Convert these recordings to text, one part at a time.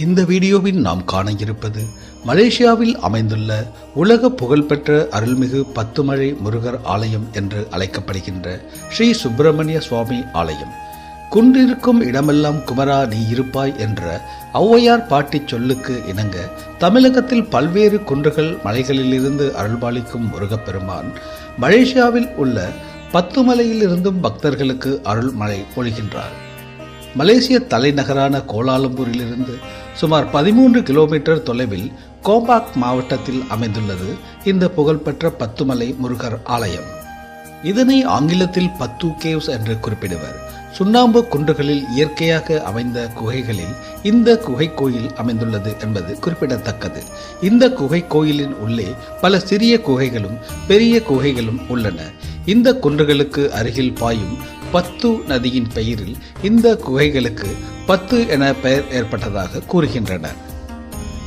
இந்த வீடியோவில் நாம் காண இருப்பது மலேசியாவில் அமைந்துள்ள உலக புகழ்பெற்ற அருள்மிகு பத்துமலை முருகர் ஆலயம் என்று அழைக்கப்படுகின்ற ஸ்ரீ சுப்பிரமணிய சுவாமி ஆலயம். குன்றிருக்கும் இடமெல்லாம் குமரா நீ இருப்பாய் என்ற ஔவையார் பாட்டி சொல்லுக்கு இணங்க தமிழகத்தில் பல்வேறு குன்றுகள் மலைகளிலிருந்து அருள்பாலிக்கும் முருகப்பெருமான் மலேசியாவில் உள்ள பத்துமலையிலிருந்தும் பக்தர்களுக்கு அருள் மழை பொழிகின்றார். மலேசிய தலைநகரான கோலாலம்பூரிலிருந்து சுமார் 13 கிலோமீட்டர் தொலைவில் கோம்பாக் மாவட்டத்தில் அமைந்துள்ளது இந்த புகழ்பெற்ற பத்துமலை முருகர் ஆலயம். இதனை ஆங்கிலத்தில் பத்து கேவ்ஸ் என்று குறிப்பிடுவர். சுண்ணாம்பு குன்றுகளில் இயற்கையாக அமைந்த குகைகளில் இந்த குகை கோயில் அமைந்துள்ளது என்பது குறிப்பிடத்தக்கது. இந்த குகை கோயிலின் உள்ளே பல சிறிய குகைகளும் பெரிய குகைகளும் உள்ளன. இந்த குன்றுகளுக்கு அருகில் பாயும் பத்து நதியின் பெயரில் இந்த குகைகளுக்கு பத்து என பெயர் ஏற்பட்டதாக கூறுகின்றனர்.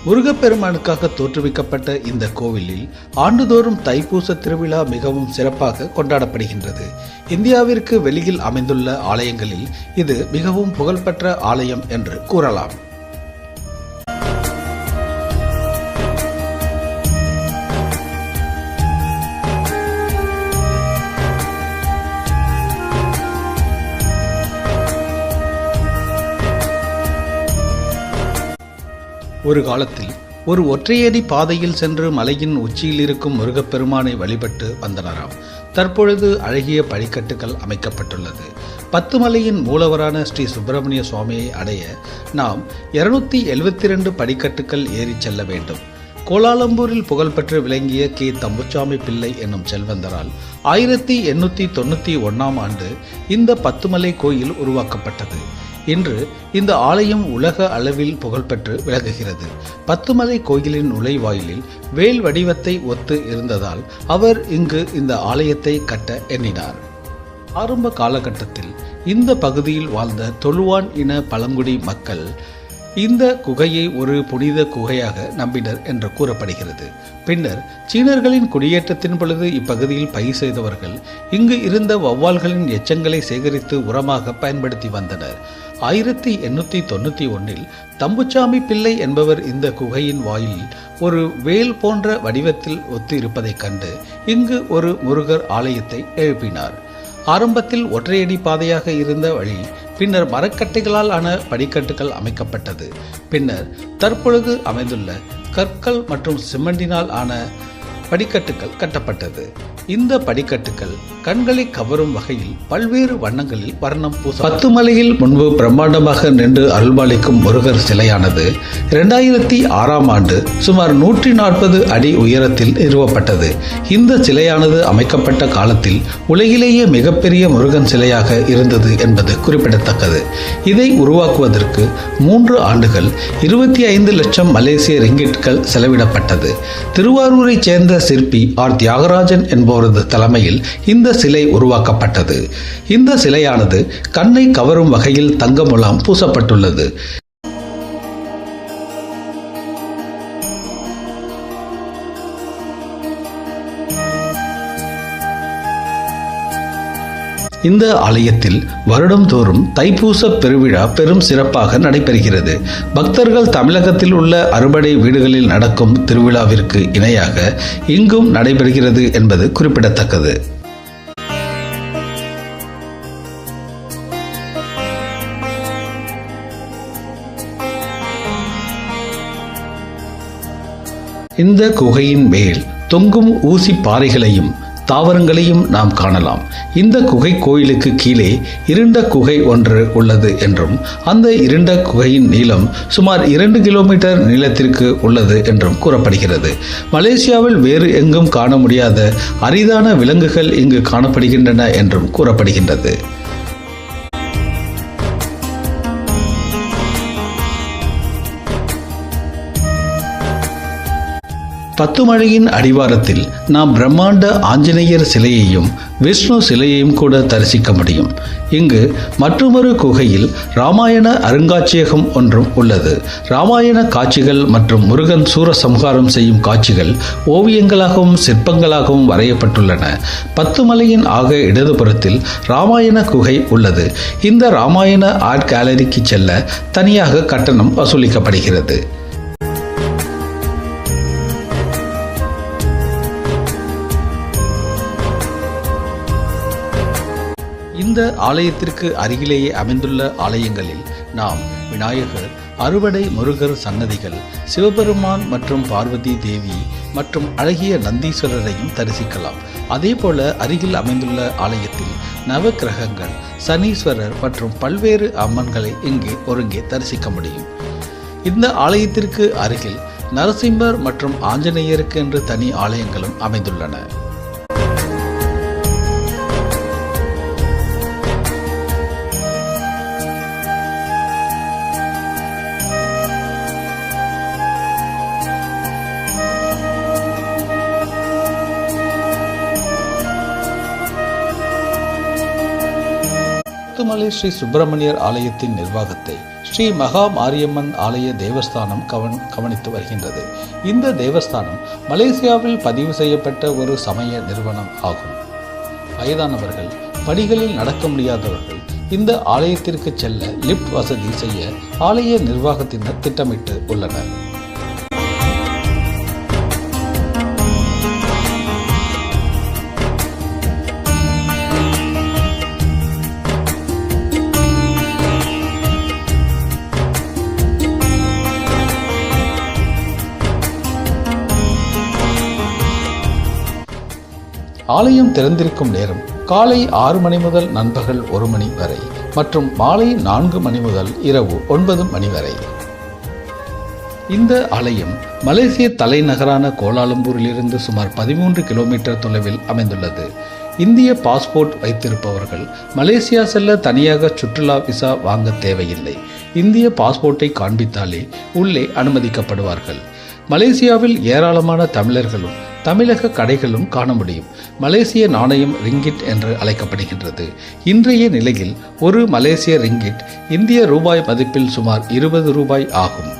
முருகப்பெருமானுக்காக தோற்றுவிக்கப்பட்ட இந்த கோவிலில் ஆண்டுதோறும் தைப்பூச திருவிழா மிகவும் சிறப்பாக கொண்டாடப்படுகின்றது. இந்தியாவிற்கு வெளியில் அமைந்துள்ள ஆலயங்களில் இது மிகவும் புகழ்பெற்ற ஆலயம் என்று கூறலாம். ஒரு காலத்தில் ஒரு ஒற்றையடி பாதையில் சென்று மலையின் உச்சியில் இருக்கும் முருகப்பெருமானை வழிபட்டு வந்தனராம். தற்பொழுது அழகிய படிக்கட்டுகள் அமைக்கப்பட்டுள்ளது. பத்துமலையின் மூலவரான ஸ்ரீ சுப்பிரமணிய சுவாமியை அடைய நாம் 272 படிக்கட்டுகள் ஏறி செல்ல வேண்டும். கோலாலம்பூரில் புகழ்பெற்று விளங்கிய கே தம்புச்சாமி பிள்ளை என்னும் செல்வந்தரால் 1891 ஆண்டு இந்த பத்துமலை கோயில் உருவாக்கப்பட்டது. இன்று இந்த ஆலயம் உலக அளவில் புகழ்பெற்று விளங்குகிறது. பத்துமலை கோயிலின் நுழைவாயிலில் வேல் வடிவத்தை ஒத்து இருந்ததால் அவர் இங்கு இந்த ஆலயத்தை கட்ட எண்ணினார். ஆரம்ப காலகட்டத்தில் இந்த பகுதியில் வாழ்ந்த தொலுவான் இன பழங்குடி மக்கள் இந்த குகையை ஒரு புனித குகையாக நம்பினர் என்று கூறப்படுகிறது. பின்னர் சீனர்களின் குடியேற்றத்தின் பொழுது இப்பகுதியில் பயிர் செய்தவர்கள் இங்கு இருந்த வௌவால்களின் எச்சங்களை சேகரித்து உரமாக பயன்படுத்தி வந்தனர். 1891 தம்புச்சாமி பிள்ளை என்பவர் இந்த குகையின் வாயிலில் ஒரு வேல் போன்ற வடிவத்தில் ஒத்து இருப்பதைக் கண்டு இங்கு ஒரு முருகர் ஆலயத்தை எழுப்பினார். ஆரம்பத்தில் ஒற்றையடி பாதையாக இருந்த வழி பின்னர் மரக்கட்டைகளால் ஆன படிக்கட்டுகள் அமைக்கப்பட்டது. பின்னர் தற்பொழுது அமைந்துள்ள கற்கள் மற்றும் சிமெண்டினால் ஆன படிக்கட்டுகள் கட்டப்பட்டது. இந்த படிக்கட்டுகள் கண்களை கவரும் வகையில் பல்வேறு வண்ணங்களில் வர்ணம் பூச பத்துமலையில் முன்பு பிரம்மாண்டமாக நின்று அருள்பாலிக்கும் முருகர் சிலையானது 2006 ஆண்டு சுமார் 140 அடி உயரத்தில் நிறுவப்பட்டது. இந்த சிலையானது அமைக்கப்பட்ட காலத்தில் உலகிலேயே மிகப்பெரிய முருகன் சிலையாக இருந்தது என்பது குறிப்பிடத்தக்கது. இதை உருவாக்குவதற்கு 3 ஆண்டுகள் 25 லட்சம் மலேசிய ரிங்கிட்கள் செலவிடப்பட்டது. திருவாரூரைச் சேர்ந்த சிற்பி ஆர் தியாகராஜன் என்பவரது தலைமையில் இந்த சிலை உருவாக்கப்பட்டது. இந்த சிலையானது கண்ணை கவரும் வகையில் தங்க முலாம் பூசப்பட்டுள்ளது. இந்த ஆலயத்தில் வருடந்தோறும் தைப்பூச பெருவிழா பெரும் சிறப்பாக நடைபெறுகிறது. பக்தர்கள் தமிழகத்தில் உள்ள அறுபடை வீடுகளில் நடக்கும் திருவிழாவிற்கு இணையாக இங்கும் நடைபெறுகிறது என்பது குறிப்பிடத்தக்கது. இந்த குகையின் மேல் தொங்கும் ஊசி பாறைகளையும் தாவரங்களையும் நாம் காணலாம். இந்த குகை கோயிலுக்கு கீழே இருண்ட குகை ஒன்று உள்ளது என்றும் அந்த இருண்ட குகையின் நீளம் சுமார் 2 கிலோமீட்டர் நீளத்திற்கு உள்ளது என்றும் கூறப்படுகிறது. மலேசியாவில் வேறு எங்கும் காண முடியாத அரிதான விலங்குகள் இங்கு காணப்படுகின்றன என்றும் கூறப்படுகின்றது. பத்துமலையின் அடிவாரத்தில் நாம் பிரம்மாண்ட ஆஞ்சநேயர் சிலையையும் விஷ்ணு சிலையையும் கூட தரிசிக்க முடியும். இங்கு மற்றொரு குகையில் ராமாயண அருங்காட்சியகம் ஒன்றும் உள்ளது. ராமாயண காட்சிகள் மற்றும் முருகன் சூரசம்ஹாரம் செய்யும் காட்சிகள் ஓவியங்களாகவும் சிற்பங்களாகவும் வரையப்பட்டுள்ளன. பத்துமலையின் ஆக இடதுபுறத்தில் ராமாயண குகை உள்ளது. இந்த ராமாயண ஆர்ட் கேலரிக்கு செல்ல தனியாக கட்டணம் வசூலிக்கப்படுகிறது. இந்த ஆலயத்திற்கு அருகிலேயே அமைந்துள்ள ஆலயங்களில் நாம் விநாயகர், அறுவடை முருகர் சன்னதிகள், சிவபெருமான் மற்றும் பார்வதி தேவி மற்றும் அழகிய நந்தீஸ்வரரையும் தரிசிக்கலாம். அதேபோல அருகில் அமைந்துள்ள ஆலயத்தில் நவக்கிரகங்கள், சனீஸ்வரர் மற்றும் பல்வேறு அம்மன்களை இங்கே ஒருங்கே தரிசிக்க முடியும். இந்த ஆலயத்திற்கு அருகில் நரசிம்மர் மற்றும் ஆஞ்சநேயருக்கு என்று தனி ஆலயங்களும் அமைந்துள்ளன. பத்துமலை ஸ்ரீ சுப்பிரமணியர் ஆலயத்தின் நிர்வாகத்தை ஸ்ரீ மகா மாரியம்மன் ஆலய தேவஸ்தானம் கவனித்து வருகின்றது. இந்த தேவஸ்தானம் மலேசியாவில் பதிவு செய்யப்பட்ட ஒரு சமய நிறுவனம் ஆகும். வயதானவர்கள், படிகளில் நடக்க முடியாதவர்கள் இந்த ஆலயத்திற்கு செல்ல லிப்ட் வசதி செய்ய ஆலய நிர்வாகத்தினர் திட்டமிட்டு உள்ளனர். ஆலயம் திறந்திருக்கும் நேரம் காலை 6 மணி முதல் நண்பகல் 1 மணி வரை மற்றும் மாலை 4 மணி முதல் இரவு 9 மணி வரை. இந்த ஆலயம் மலேசிய தலைநகரான கோலாலம்பூரிலிருந்து சுமார் 13 கிலோமீட்டர் தொலைவில் அமைந்துள்ளது. இந்திய பாஸ்போர்ட் வைத்திருப்பவர்கள் மலேசியா செல்ல தனியாக சுற்றுலா விசா வாங்க தேவையில்லை. இந்திய பாஸ்போர்ட்டை காண்பித்தாலே உள்ளே அனுமதிக்கப்படுவார்கள். மலேசியாவில் ஏராளமான தமிழர்களும் தமிழக கடைகளும் காண முடியும். மலேசிய நாணயம் ரிங்கிட் என்று அழைக்கப்படுகின்றது. இன்றைய நிலையில் ஒரு மலேசிய ரிங்கிட் இந்திய ரூபாய் மதிப்பில் சுமார் 20 ரூபாய் ஆகும்.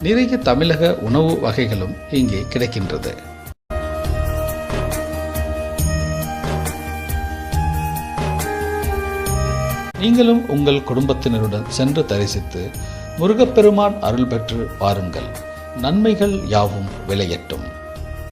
நிறைய தமிழக உணவு வகைகளும் இங்கே கிடைக்கின்றது. நீங்களும் உங்கள் குடும்பத்தினருடன் சென்று தரிசித்து முருகப்பெருமான் அருள் பெற்று வாருங்கள். நன்மைகள் யாவும் விளையட்டும்.